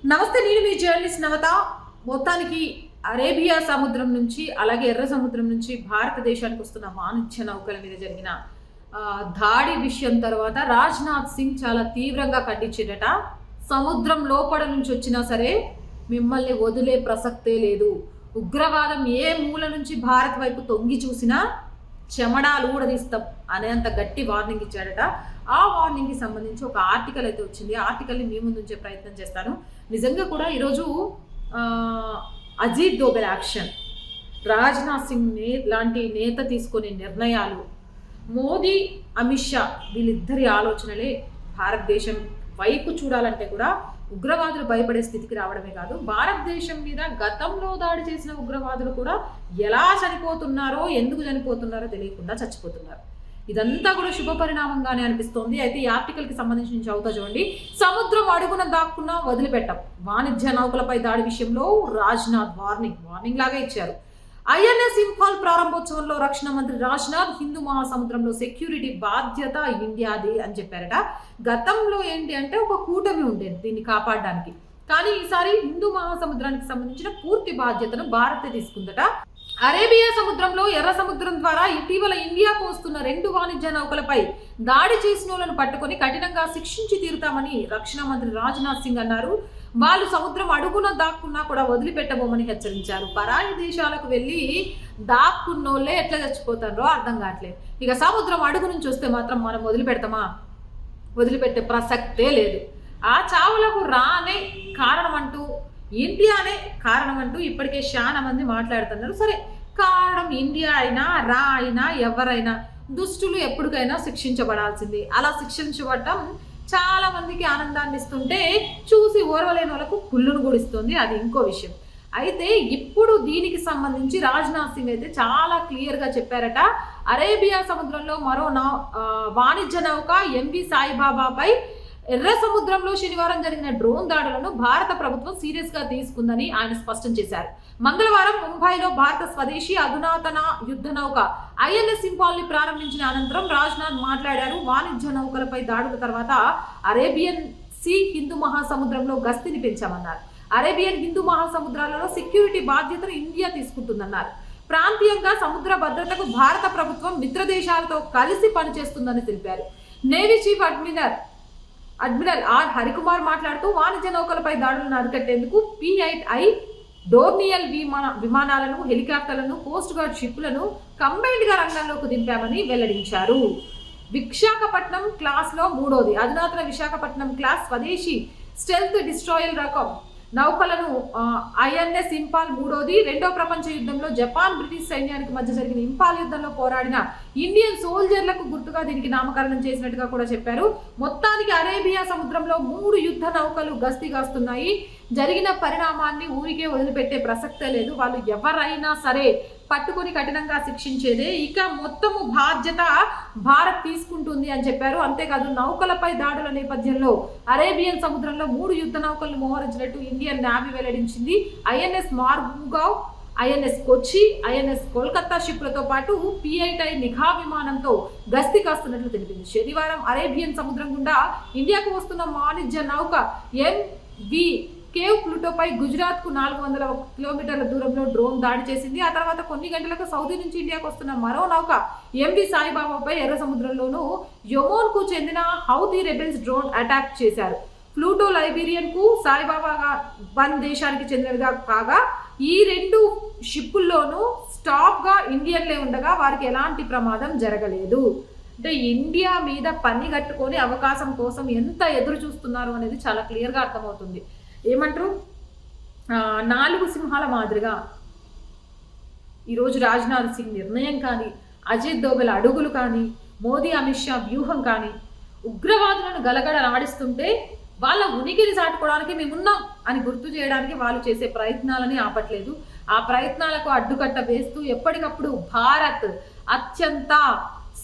నమస్తే, నేను మీ జర్నలిస్ట్ నవత. మొత్తానికి అరేబియా సముద్రం నుంచి అలాగే ఎర్ర సముద్రం నుంచి భారతదేశానికి వస్తున్న వాణిజ్య నౌకల మీద జరిగిన దాడి విషయం తర్వాత రాజ్నాథ్ సింగ్ చాలా తీవ్రంగా ఖండించిందట. సముద్రం లోపల నుంచి వచ్చినా సరే మిమ్మల్ని వదిలే ప్రసక్తే లేదు. ఉగ్రవాదం ఏ మూల నుంచి భారత్ వైపు తొంగి చూసినా చెమడాలు ఊడదీస్తాం అనేంత గట్టి వార్నింగ్ ఇచ్చాడట. ఆ వార్నింగ్కి సంబంధించి ఒక ఆర్టికల్ అయితే వచ్చింది. ఆ ఆర్టికల్ని మీ ముందు ఉంచే ప్రయత్నం చేస్తాను. నిజంగా కూడా ఈరోజు అజిత్ దోవల్ యాక్షన్, రాజ్నాథ్ సింగ్ లాంటి నేత తీసుకునే నిర్ణయాలు, మోదీ అమిత్ షా వీళ్ళిద్దరి ఆలోచనలే భారతదేశం వైపు చూడాలంటే కూడా ఉగ్రవాదులు భయపడే స్థితికి రావడమే కాదు, భారతదేశం మీద గతంలో దాడి చేసిన ఉగ్రవాదులు కూడా ఎలా చనిపోతున్నారో, ఎందుకు చనిపోతున్నారో తెలియకుండా చచ్చిపోతున్నారు. ఇదంతా కూడా శుభ పరిణామంగానే అనిపిస్తోంది. అయితే ఈ ఆర్టికల్కి సంబంధించి నేను చదువుతా చూడండి. సముద్రం అడుగున దాక్కున్నా వదిలిపెట్టం, వాణిజ్య నౌకలపై దాడి విషయంలో రాజ్నాథ్ వార్నింగ్ లాగా ఇచ్చారు. ఐఎన్ఎస్ ఇంఫాల్ ప్రారంభోత్సవంలో రక్షణ మంత్రి రాజ్నాథ్ హిందూ మహాసముద్రంలో సెక్యూరిటీ బాధ్యత ఇండియాది అని చెప్పారట. గతంలో ఏంటి అంటే ఒక కూటమి ఉండేది దీన్ని కాపాడడానికి, కానీ ఈసారి హిందూ మహాసముద్రానికి సంబంధించిన పూర్తి బాధ్యతను భారత్ తీసుకుందట. అరేబియా సముద్రంలో ఎర్ర సముద్రం ద్వారా ఇటీవల ఇండియాకు వస్తున్న 2 వాణిజ్య నౌకలపై దాడి చేసిన వాళ్ళను పట్టుకొని కఠినంగా శిక్షించి తీరుతామని రక్షణ మంత్రి రాజ్నాథ్ సింగ్ అన్నారు. వాళ్ళు సముద్రం అడుగున దాక్కున్నా కూడా వదిలిపెట్టబోమని హెచ్చరించారు. పరాయి దేశాలకు వెళ్ళి దాక్కున్నోళ్ళే ఎట్లా చచ్చిపోతారో అర్థం కావట్లేదు. ఇక సముద్రం అడుగు నుంచి వస్తే మాత్రం మనం వదిలిపెడతామా? వదిలిపెట్టే ప్రసక్తే లేదు. ఆ చావులకు రానే కారణం అంటూ, ఇండియానే కారణం అంటూ ఇప్పటికే చాలా మంది మాట్లాడుతున్నారు. సరే, కారణం ఇండియా అయినా రా అయినా ఎవరైనా దుష్టులు ఎప్పటికైనా శిక్షించబడాల్సింది. అలా శిక్షించబడటం చాలా మందికి ఆనందాన్ని ఇస్తుంటే చూసి ఓర్వలేని వాళ్ళకు కుళ్ళును గుడిస్తుంది, అది ఇంకో విషయం. అయితే ఇప్పుడు దీనికి సంబంధించి రాజ్నాథ్ సింగ్ అయితే చాలా క్లియర్గా చెప్పారట. అరేబియా సముద్రంలో మరో వాణిజ్య నౌక ఎంవి సాయిబాబాపై ఎర్ర సముద్రంలో శనివారం జరిగిన డ్రోన్ దాడులను భారత ప్రభుత్వం సీరియస్గా తీసుకుందని ఆయన స్పష్టం చేశారు. మంగళవారం ముంబైలో భారత స్వదేశీ అధునాతన యుద్ధ నౌక ఐఎన్ఎస్ ఇంఫాల్ ని ప్రారంభించిన అనంతరం రాజ్నాథ్ మాట్లాడారు. వాణిజ్య నౌకలపై దాడుల తర్వాత అరేబియన్ సీ హిందూ మహాసముద్రంలో గస్తీని పెంచామన్నారు. అరేబియన్ హిందూ మహాసముద్రాలలో సెక్యూరిటీ బాధ్యతను ఇండియా తీసుకుంటుందన్నారు. ప్రాంతీయంగా సముద్ర భద్రతకు భారత ప్రభుత్వం మిత్ర దేశాలతో కలిసి పనిచేస్తుందని తెలిపారు. Navy chief admiral R Harikumar మాట్లాడుతూ వాణిజ్య నౌకలపై దాడులను అరికట్టేందుకు P-8I డోర్నియల్ విమానాలను, హెలికాప్టర్లను, కోస్ట్ గార్డ్ షిప్లను కంబైన్డ్గా రంగంలోకి దింపామని వెల్లడించారు. విశాఖపట్నం క్లాస్లో 3వది అధునాతన విశాఖపట్నం క్లాస్ స్వదేశీ స్టెల్త్ డిస్ట్రాయల్ రకం నౌకలను ఐఎన్ఎస్ ఇంఫాల్ 3వది. 2వ ప్రపంచ యుద్ధంలో జపాన్ బ్రిటిష్ సైన్యానికి మధ్య జరిగిన ఇంఫాల్ యుద్ధంలో పోరాడిన ఇండియన్ సోల్జర్లకు గుర్తుగా దీనికి నామకరణం చేసినట్టుగా కూడా చెప్పారు. మొత్తానికి అరేబియా సముద్రంలో 3 యుద్ధ నౌకలు గస్తీ కాస్తున్నాయి. జరిగిన పరిణామాన్ని ఊరికే వదిలిపెట్టే ప్రసక్తే లేదు. వాళ్ళు ఎవరైనా సరే పట్టుకొని కఠినంగా శిక్షించేదే. ఇక మొత్తము బాధ్యత భారత్ తీసుకుంటుంది అని చెప్పారు. అంతేకాదు, నౌకలపై దాడుల నేపథ్యంలో అరేబియన్ సముద్రంలో 3 యుద్ధ నౌకలను మోహరించినట్టు ఇండియన్ నేవీ వెల్లడించింది. ఐఎన్ఎస్ మార్గావ్, ఐఎన్ఎస్ కొచ్చి, ఐఎన్ఎస్ కోల్కతా షిప్లతో పాటు P-8I నిఘా విమానంతో గస్తీ కాస్తున్నట్లు తెలిపింది. శనివారం అరేబియన్ సముద్రం గుండా ఇండియాకు వస్తున్న వాణిజ్య నౌక MV కేవ్ ప్లూటోపై గుజరాత్కు 400 కిలోమీటర్ల దూరంలో డ్రోన్ దాడి చేసింది. ఆ తర్వాత కొన్ని గంటలకు సౌదీ నుంచి ఇండియాకు వస్తున్న మరో నౌక ఎంవి సాయిబాబాపై ఎర్ర సముద్రంలోనూ యొమోన్కు చెందిన హౌతీ రెబెల్స్ డ్రోన్ అటాక్ చేశారు. ప్లూటో లైబీరియన్కు, సాయిబాబాగా వన్ దేశానికి చెందినవిగా కాగా ఈ 2 షిప్పుల్లోనూ స్టాప్గా ఇండియన్లే ఉండగా వారికి ఎలాంటి ప్రమాదం జరగలేదు. అంటే ఇండియా మీద పని కట్టుకొని అవకాశం కోసం ఎంత ఎదురు చూస్తున్నారు అనేది చాలా క్లియర్గా అర్థమవుతుంది. ఏమంటారు, 4 సింహాల మాదిరిగా ఈరోజు రాజ్నాథ్ సింగ్ నిర్ణయం కానీ, అజిత్ దోవల్ అడుగులు కానీ, మోదీ అమిత్ షా వ్యూహం కానీ ఉగ్రవాదులను గలగడ ఆడిస్తుంటే వాళ్ళ ఉనికిని చాటుకోవడానికి మేమున్నాం అని గుర్తు చేయడానికి వాళ్ళు చేసే ప్రయత్నాలని ఆపట్లేదు. ఆ ప్రయత్నాలకు అడ్డుకట్ట వేస్తూ ఎప్పటికప్పుడు భారత్ అత్యంత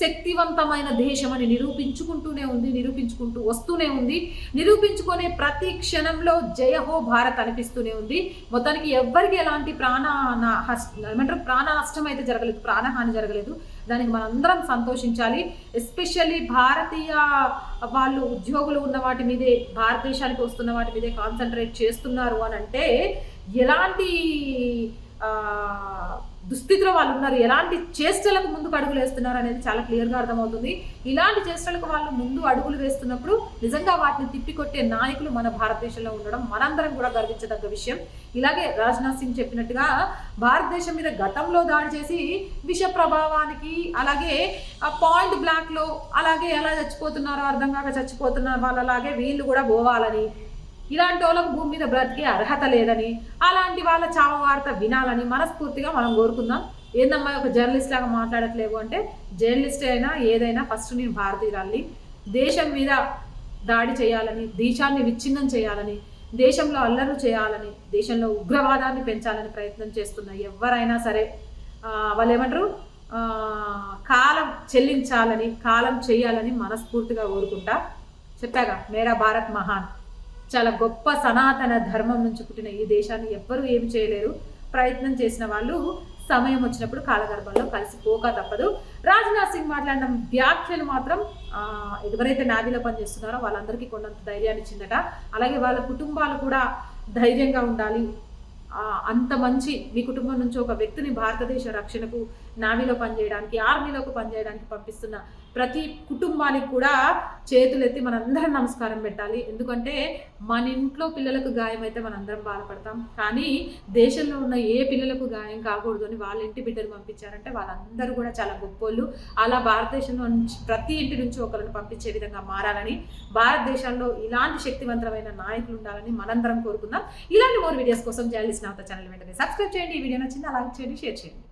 శక్తివంతమైన దేశం అని నిరూపించుకుంటూ వస్తూనే ఉంది. నిరూపించుకునే ప్రతి క్షణంలో జయహో భారత్ అనిపిస్తూనే ఉంది. మొత్తానికి ఎవ్వరికి ఎలాంటి ప్రాణ నష్టం అయితే జరగలేదు, ప్రాణహాని జరగలేదు. దానికి మనందరం సంతోషించాలి. ఎస్పెషల్లీ భారతీయ వాళ్ళు ఉద్యోగులు ఉన్న వాటి మీదే, భారతదేశానికి వస్తున్న వాటి మీదే కాన్సన్ట్రేట్ చేస్తున్నారు అని అంటే ఎలాంటి దుస్థితిలో వాళ్ళు ఉన్నారు, ఎలాంటి చేష్టలకు ముందుకు అడుగులు వేస్తున్నారు అనేది చాలా క్లియర్గా అర్థమవుతుంది. ఇలాంటి చేష్టలకు వాళ్ళు ముందు అడుగులు వేస్తున్నప్పుడు నిజంగా వాటిని తిప్పికొట్టే నాయకులు మన భారతదేశంలో ఉండడం మనందరం కూడా గర్వించదగ్గ విషయం. ఇలాగే రాజ్నాథ్ సింగ్ చెప్పినట్టుగా భారతదేశం మీద గతంలో దాడి చేసి విష ప్రభావానికి, అలాగే పాయింట్ బ్లాక్లో అలాగే ఎలా చచ్చిపోతున్నారో అర్థం కాక చచ్చిపోతున్నారు వాళ్ళు, అలాగే వీళ్ళు కూడా పోవాలని, ఇలాంటి వాళ్ళకు భూమి మీద బ్రతికే అర్హత లేదని, అలాంటి వాళ్ళ చావ వార్త వినాలని మనస్ఫూర్తిగా మనం కోరుకుందాం. ఏందమ్మా ఒక జర్నలిస్ట్ లాగా మాట్లాడట్లేవు అంటే, జర్నలిస్ట్ అయినా ఏదైనా ఫస్ట్ నేను భారతీయురాల్ని, దేశం మీద దాడి చేయాలని, దేశాన్ని విచ్ఛిన్నం చేయాలని, దేశంలో అల్లర్లు చేయాలని, దేశంలో ఉగ్రవాదాన్ని పెంచాలని ప్రయత్నం చేస్తున్న ఎవరైనా సరే వాళ్ళు ఏమంటారు, కాలం చెల్లించాలని, కాలం చేయాలని మనస్ఫూర్తిగా కోరుకుంటా. చెప్పాగా మేరా భారత్ మహాన్. చాలా గొప్ప సనాతన ధర్మం నుంచి పుట్టిన ఈ దేశాన్ని ఎవ్వరూ ఏమి చేయలేరు. ప్రయత్నం చేసిన వాళ్ళు సమయం వచ్చినప్పుడు కాలగర్భంలో కలిసిపోక తప్పదు. రాజ్నాథ్ సింగ్ మాట్లాడిన వ్యాఖ్యలు మాత్రం ఎవరైతే నావీలో పనిచేస్తున్నారో వాళ్ళందరికీ కొండంత ధైర్యాన్ని ఇచ్చిందట. అలాగే వాళ్ళ కుటుంబాలు కూడా ధైర్యంగా ఉండాలి. అంత మంచి మీ కుటుంబం నుంచి ఒక వ్యక్తిని భారతదేశ రక్షణకు, నావీలో పనిచేయడానికి, ఆర్మీలోకి పనిచేయడానికి పంపిస్తున్న ప్రతి కుటుంబానికి కూడా చేతులెత్తి మనందరం నమస్కారం పెట్టాలి. ఎందుకంటే మన ఇంట్లో పిల్లలకు గాయం అయితే మనందరం బాధపడతాం, కానీ దేశంలో ఉన్న ఏ పిల్లలకు గాయం కాకూడదు అని వాళ్ళ ఇంటి బిడ్డలు పంపించారంటే వాళ్ళందరూ కూడా చాలా గొప్పోళ్ళు. అలా భారతదేశంలో నుంచి ప్రతి ఇంటి నుంచి ఒకరిని పంపించే విధంగా మారాలని, భారతదేశంలో ఇలాంటి శక్తివంతమైన నాయకులు ఉండాలని మనందరం కోరుకుందాం. ఇలాంటి మోర్ వీడియోస్ కోసం జర్నలిస్ట్ నవత ఛానల్ వెంటనే సబ్స్క్రైబ్ చేయండి. ఈ వీడియో నచ్చింది లైక్ చేయండి, షేర్ చేయండి.